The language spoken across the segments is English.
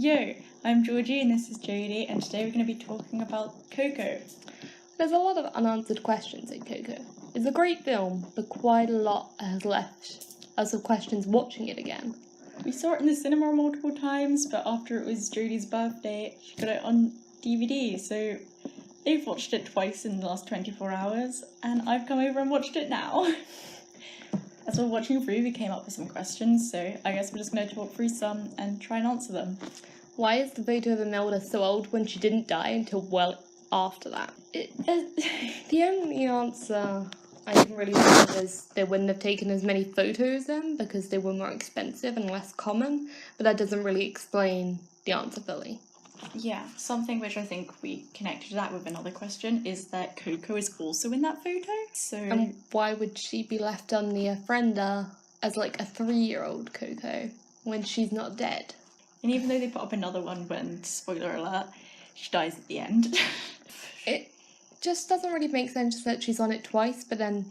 Yo, I'm Georgie and this is Jodie, and today we're going to be talking about Coco. There's a lot of unanswered questions in Coco. It's a great film, but quite a lot has left us of questions watching it again. We saw it in the cinema multiple times, but after it was Jodie's birthday, she got it on DVD, so they've watched it twice in the last 24 hours, and I've come over and watched it now. As we're watching through, we came up with some questions, so I guess we're just going to talk through some and try and answer them. Why is the photo of Imelda so old when she didn't die until well after that? The only answer I can really think of is they wouldn't have taken as many photos then because they were more expensive and less common, but that doesn't really explain the answer fully. Yeah, something which I think we connected that with another question is that Coco is also in that photo, so... And why would she be left on the ofrenda as like a 3-year-old Coco when she's not dead? And even though they put up another one when, spoiler alert, she dies at the end. It just doesn't really make sense that she's on it twice, but then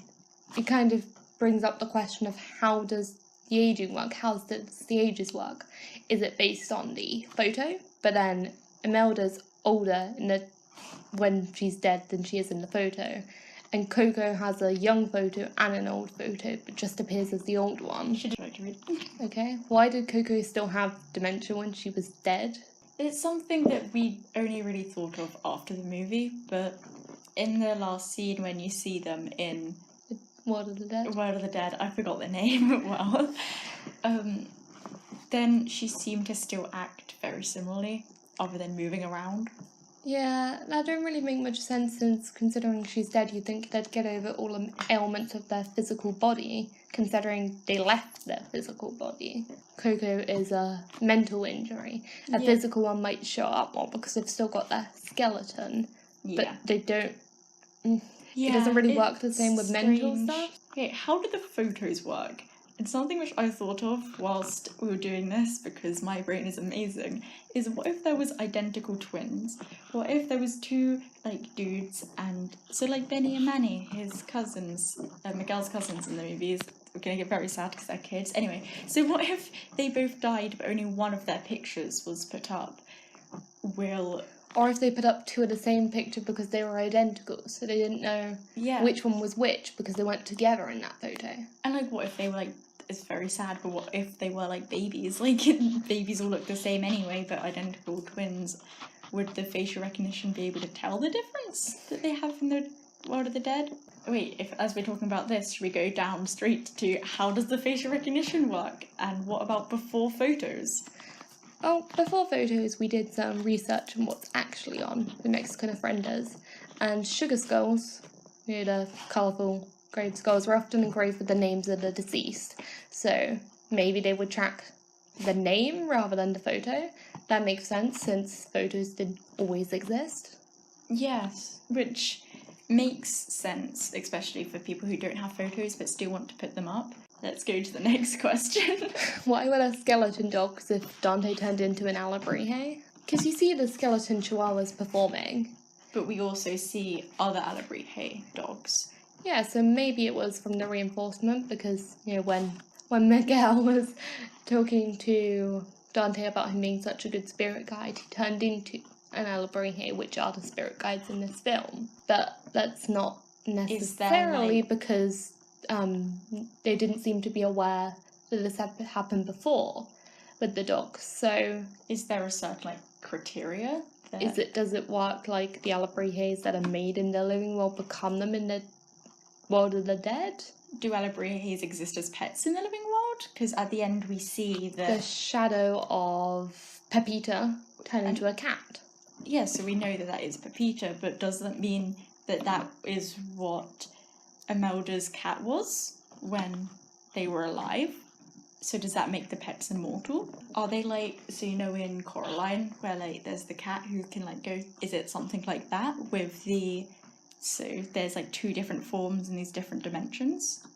it kind of brings up the question of how does the aging work? How does the ages work? Is it based on the photo? But then Imelda's older when she's dead than she is in the photo. And Coco has a young photo and an old photo, but just appears as the old one. Should try to read. Okay, why did Coco still have dementia when she was dead? It's something that we only really thought of after the movie, but in the last scene when you see them in World of the Dead? World of the Dead, I forgot the name, well, then she seemed to still act very similarly, other than moving around. Yeah, that don't really make much sense since considering she's dead, you'd think they'd get over all the ailments of their physical body, considering they left their physical body. Coco is a mental injury. A physical one might show up more because they've still got their skeleton, but they don't... it doesn't really work the same with mental stuff. Okay, how did the photos work? And something which I thought of whilst we were doing this, because my brain is amazing, is what if there was identical twins? What if there was two, dudes, and so, Benny and Manny, his cousins, Miguel's cousins in the movies, we're gonna get very sad because they're kids. Anyway, so what if they both died but only one of their pictures was put up? Or if they put up two of the same picture because they were identical, so they didn't know which one was which because they weren't together in that photo. And, what if they were, it's very sad, but what if they were, babies? Babies all look the same anyway, but identical twins. Would the facial recognition be able to tell the difference that they have in the World of the Dead? Wait, as we're talking about this, should we go down straight to how does the facial recognition work? And what about before photos? Oh, before photos, we did some research on what's actually on the Mexican ofrendas. And sugar skulls, the colourful grave skulls, were often engraved with the names of the deceased. So maybe they would track the name rather than the photo. That makes sense since photos didn't always exist. Yes, which makes sense, especially for people who don't have photos but still want to put them up. Let's go to the next question. Why were there skeleton dogs if Dante turned into an alebrije? Because you see the skeleton chihuahuas performing. But we also see other alebrije dogs. Yeah, so maybe it was from the reinforcement because, when Miguel was talking to Dante about him being such a good spirit guide, he turned into an alebrije, which are the spirit guides in this film. But that's not necessarily because... they didn't seem to be aware that this had happened before with the dogs. So, is there a certain criteria? Does it work like the alebrijes that are made in the living world become them in the World of the Dead? Do alebrijes exist as pets in the living world? Because at the end we see the shadow of Pepita turn into a cat. Yeah, so we know that is Pepita, but does that mean that is what Imelda's cat was when they were alive? So does that make the pets immortal? Are they in Coraline where there's the cat who can go, is it something like that with so there's two different forms in these different dimensions?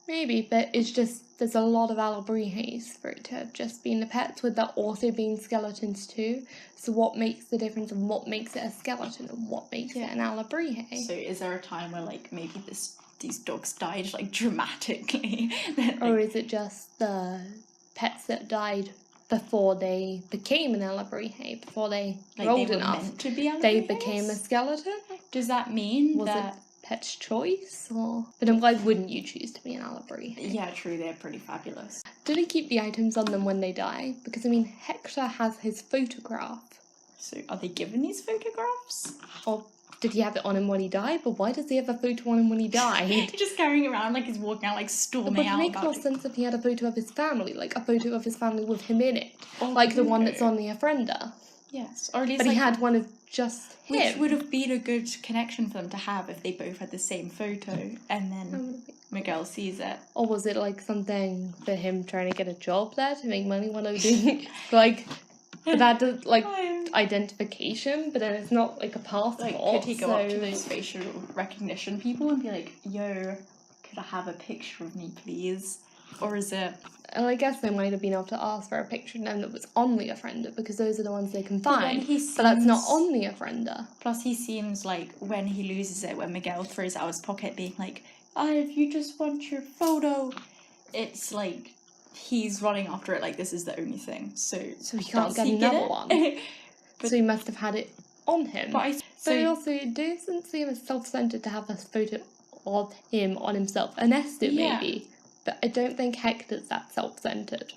Maybe, but it's just there's a lot of alebrijes for it to have just been the pets, with that also being skeletons too. So what makes the difference and what makes it a skeleton and what makes it an alebrije? So is there a time where maybe these dogs died dramatically? Or is it just the pets that died before they became an Elaborate, before they Like were they old were enough, meant to be they Elaborate. became a skeleton. Does that mean Was that? it pet's choice? Or but then why wouldn't you choose to be an Elaborate? Yeah, true. They're pretty fabulous. Do they keep the items on them when they die? Because I mean, Hector has his photograph. So are they given these photographs? Or did he have it on him when he died? But why does he have a photo on him when he died? He's just carrying around like he's walking out, like It storming would out. make about more it. sense if he had a photo of his family, like a photo of his family with him in it. Or Like the one Coco. that's on the ofrenda. Yes, or at least But like, he had one of just him. which would have been a good connection for them to have if they both had the same photo, and then Miguel sees it. Or was it like something for him trying to get a job there to make money while doing like but that does like identification, but then it's not like a passport. Like, could he go up to those facial recognition people and be like, "Yo, could I have a picture of me, please?" Or is it? And I guess they might have been able to ask for a picture of them that was on the ofrenda because those are the ones they can But then find. he But that's not seems- on the ofrenda. Plus, he seems like when he loses it, when Miguel throws it out his pocket, being like, if you just want your photo," it's like he's running after it like this is the only thing. So So he can't does get he get another it? one. But- So he must have had it on him. But But also, it doesn't seem as self-centered to have a photo of him on himself. Ernesto, Yeah. maybe. But I don't think Hector's that self-centered.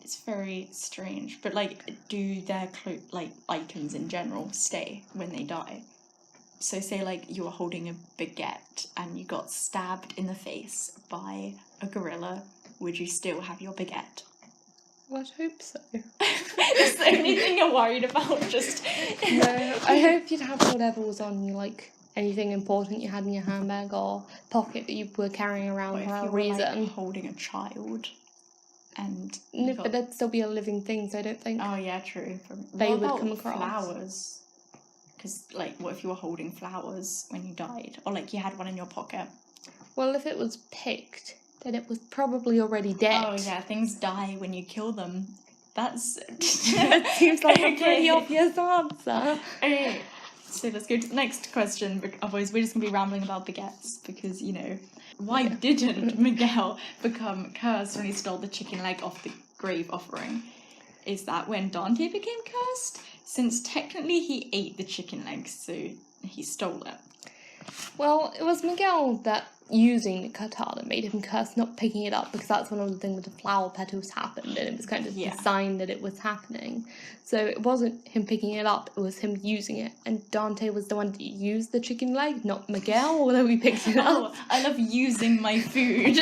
it's very strange. But like, do their like items in general stay when they die? So say like you were holding a baguette and you got stabbed in the face by a gorilla, would you still have your baguette? Well, I'd hope so. That's the only thing you're worried about, just... No, I hope you'd have whatever was on you, like anything important you had in your handbag or pocket that you were carrying around What if for a you were, reason. like, holding a child and... No, but that'd still be a living thing, so I don't think Oh, yeah, true. they What would about come across. flowers? Because, like, what if you were holding flowers when you died? Or, like, you had one in your pocket? Well, if it was picked, then it was probably already dead. Oh, yeah, things die when you kill them. That's... That seems like a pretty Okay. obvious answer. Okay, so let's go to the next question. Otherwise, we're just going to be rambling about baguettes because, you know, why didn't Miguel become cursed when he stole the chicken leg off the grave offering? Is that when Dante became cursed? Since technically he ate the chicken leg, so he stole it. Well, it was Miguel that using the guitar that made him curse, not picking it up, because that's when all the thing with the flower petals happened, and it was kind of Yeah. the sign that it was happening. So it wasn't him picking it up, it was him using it, and Dante was the one that used the chicken leg, not Miguel, although he picked it up. Oh, I love using my food.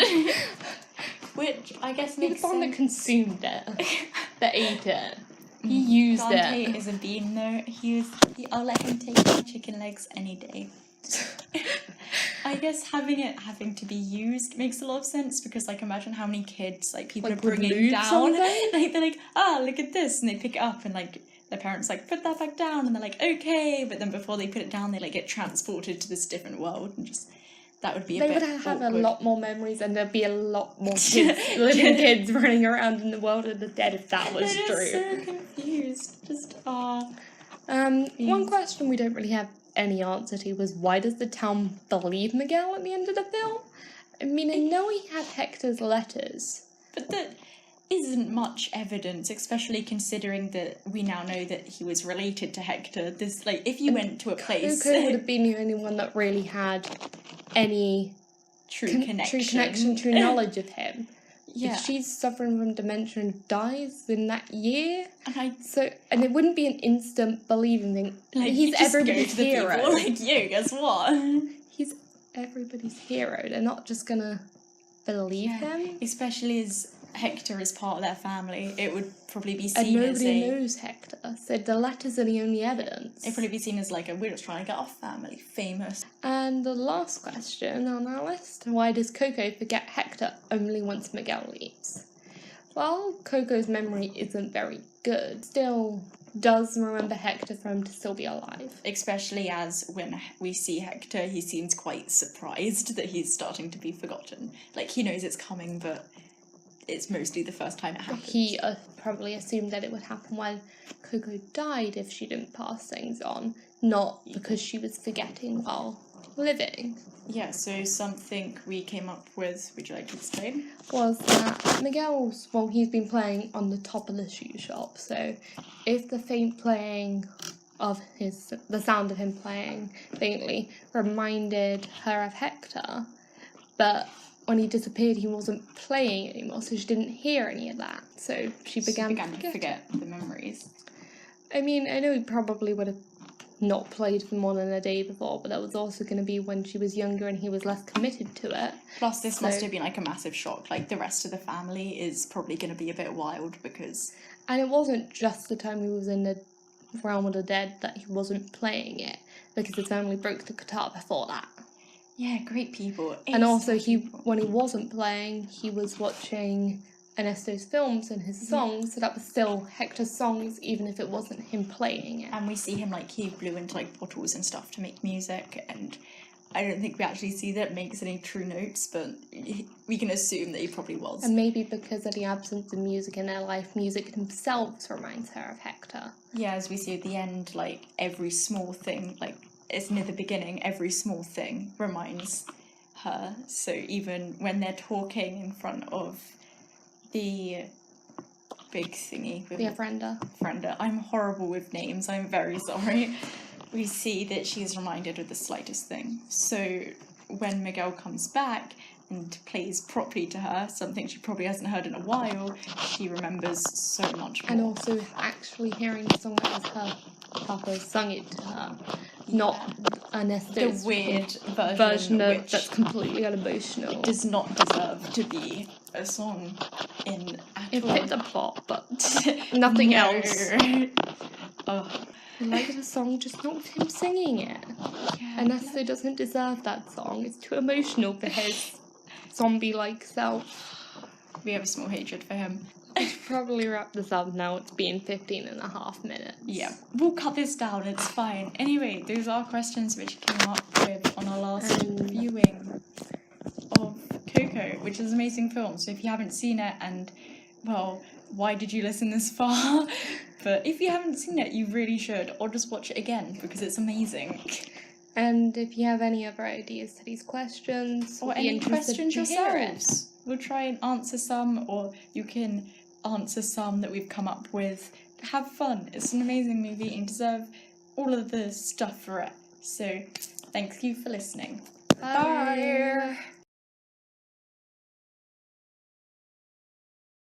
Which I guess He was makes the one that sense. consumed it, that ate it. He used Dante it. is a bean though. I'll let him take my chicken legs any day. I guess having to be used makes a lot of sense because, like, imagine how many kids, like, people Like, are would bringing lose down. something? Like, they're like, look at this, and they pick it up, and like their parents like put that back down, and they're like, okay, but then before they put it down, they like get transported to this different world, and just that would be a They bit would have a awkward. lot more memories, and there'd be a lot more kids, living kids running around in the world of the dead if that was They're true. just so confused. Just One question we don't really have any answer to was why does the town believe Miguel at the end of the film? I mean, I know he had Hector's letters. But that isn't much evidence, especially considering that we now know that he was related to Hector. There's like, if you went to a place, Coco would have been the only one that really had any true true connection, true knowledge of him. Yeah, If she's suffering from dementia and dies in that year, and and it wouldn't be an instant believing thing. like, He's you just go everybody's to the hero. people, like, yo, guess what? He's everybody's hero. They're not just gonna believe him. Especially as Hector is part of their family, it would probably be And seen as nobody a. knows Hector, so the letters are the only evidence. It'd probably be seen as like we're just trying to get our family famous. And the last question on our list, why does Coco forget Hector only once Miguel leaves? Well, Coco's memory isn't very good. Still does remember Hector for him to still be alive. Especially as when we see Hector, he seems quite surprised that he's starting to be forgotten. Like, he knows it's coming, but it's mostly the first time it happens. He probably assumed that it would happen when Coco died if she didn't pass things on, not because she was forgetting while living Yeah, so something we came up with, would you like to explain? was that Miguel's, well, he's been playing on the top of the shoe shop, so if the faint playing of the sound of him playing faintly reminded her of Hector, but when he disappeared he wasn't playing anymore, so she didn't hear any of that, so she began to forget the memories. I mean, I know he probably would have not played for more than a day before, but that was also going to be when she was younger and he was less committed to it. Plus, this must have been like a massive shock. Like, the rest of the family is probably going to be a bit wild because... And it wasn't just the time he was in the realm of the dead that he wasn't playing it, because his family broke the guitar before that. Yeah, great people. And also, when he wasn't playing, he was watching Ernesto's films and his songs, so that was still Hector's songs, even if it wasn't him playing it. And we see him, like, he blew into, like, bottles and stuff to make music, and I don't think we actually see that it makes any true notes, but we can assume that he probably was. And maybe because of the absence of music in their life, music themselves reminds her of Hector. Yeah, as we see at the end, like, every small thing, like, it's near the beginning, every small thing reminds her, so even when they're talking in front of the big thingy with the ofrenda. I'm horrible with names, I'm very sorry. We see that she is reminded of the slightest thing. So when Miguel comes back and plays properly to her, something she probably hasn't heard in a while, she remembers so much more. And also actually hearing the song that was her papa sung it to her, not Ernesto's the weird version of which that's completely unemotional. Does not deserve to be a song in at it all. picked a plot, but nothing else. Oh. I like the song, just not with him singing it. Yeah, Ernesto doesn't deserve that song. It's too emotional for his zombie-like self. We have a small hatred for him. We should probably wrap this up now. It's been 15.5 minutes. Yeah, we'll cut this down, it's fine. Anyway, those are questions which came up with on our last viewing of Coco, which is an amazing film. So if you haven't seen it, and, well, why did you listen this far? But if you haven't seen it, you really should, or just watch it again, because it's amazing. And if you have any other ideas to these questions, or any questions yourselves, we'll try and answer some, or you can answer some that we've come up with. Have fun. It's an amazing movie and you deserve all of the stuff for it. So, thank you for listening. Bye. Bye.